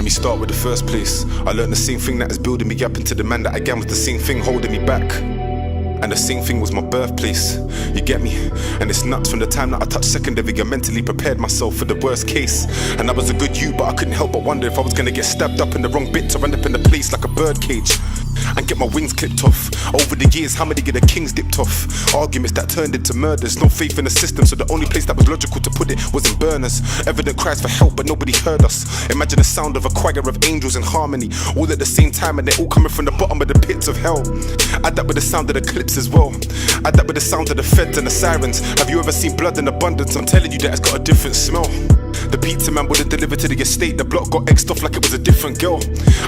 me start with the first place. I learned the same thing that is building me up into the man that I am was the same thing holding me back. And the same thing was my birthplace, you get me? And it's nuts from the time that I touched secondary, I mentally prepared myself for the worst case. And I was a good youth, but I couldn't help but wonder if I was gonna get stabbed up in the wrong bit to end up in the place like a bird cage and get my wings clipped off. Over the years, how many of the kings dipped off? Arguments that turned into murders, no faith in the system, so the only place that was logical to put it was in burners. Evident cries for help, but nobody heard us. Imagine the sound of a choir of angels in harmony, all at the same time, and they're all coming from the bottom of the pits of hell. Add that with the sound of the clips as well. Add that with the sound of the feds and the sirens. Have you ever seen blood in abundance? I'm telling you that it's got a different smell. The pizza man would've delivered to the estate. The block got X'd off like it was a different girl.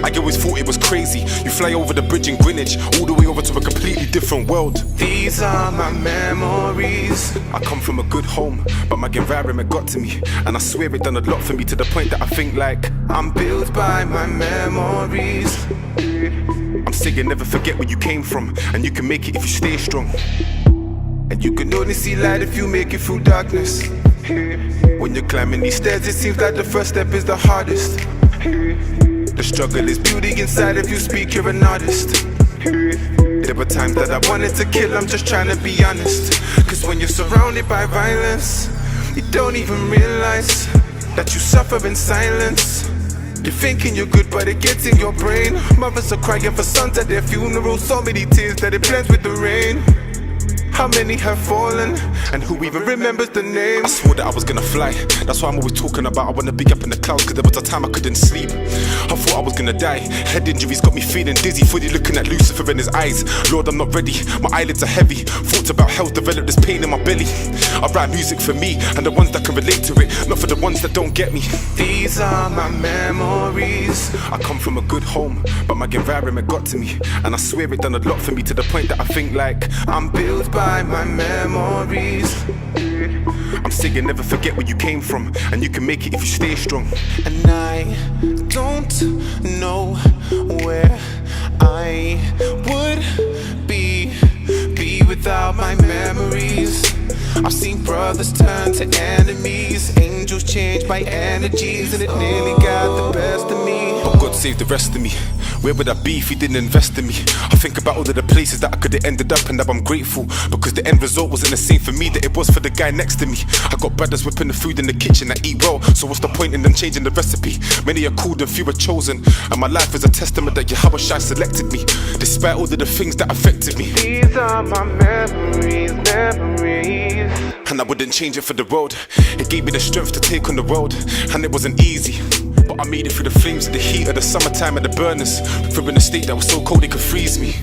I always thought it was crazy. You fly over the bridge in Greenwich, all the way over to a completely different world. These are my memories. I come from a good home, but my environment got to me. And I swear it done a lot for me, to the point that I think like I'm built by my memories. I'm saying never forget where you came from, and you can make it if you stay strong. And you can only see light if you make it through darkness. When you're climbing these stairs, it seems like the first step is the hardest. The struggle is beauty inside. If you speak, you're an artist. There were times that I wanted to kill, I'm just trying to be honest. Cause when you're surrounded by violence, you don't even realize that you suffer in silence. You're thinking you're good, but it gets in your brain. Mothers are crying for sons at their funerals, so many tears that it blends with the rain. How many have fallen, and who even remembers the names? I swore that I was gonna fly, that's why I'm always talking about I wanna be up in the clouds, cause there was a time I couldn't sleep. I thought I was gonna die, head injuries got me feeling dizzy, fully looking at Lucifer in his eyes. Lord, I'm not ready, my eyelids are heavy. Thoughts about hell developed this pain in my belly. I write music for me, and the ones that can relate to it, not for the ones that don't get me. These are my memories. I come from a good home, but my environment got to me. And I swear it done a lot for me, to the point that I think like I'm built by my memories. I'm saying never forget where you came from, and you can make it if you stay strong. And I don't know where I would be without my memories. I've seen brothers turn to enemies, angels changed by energies, and it nearly got the best of me. But God saved the rest of me. Where would I be if he didn't invest in me? I think about all of the places that I could have ended up, and now I'm grateful, because the end result wasn't the same for me that it was for the guy next to me. I got brothers whipping the food in the kitchen that eat well, so what's the point in them changing the recipe? Many are called and few are chosen, and my life is a testament that Yahweh Shai selected me, despite all of the things that affected me. These are my memories, memories. And I wouldn't change it for the world. It gave me the strength to take on the world, and it wasn't easy, but I made it through the flames of the heat of the summertime and the burners, through in a state that was so cold it could freeze me.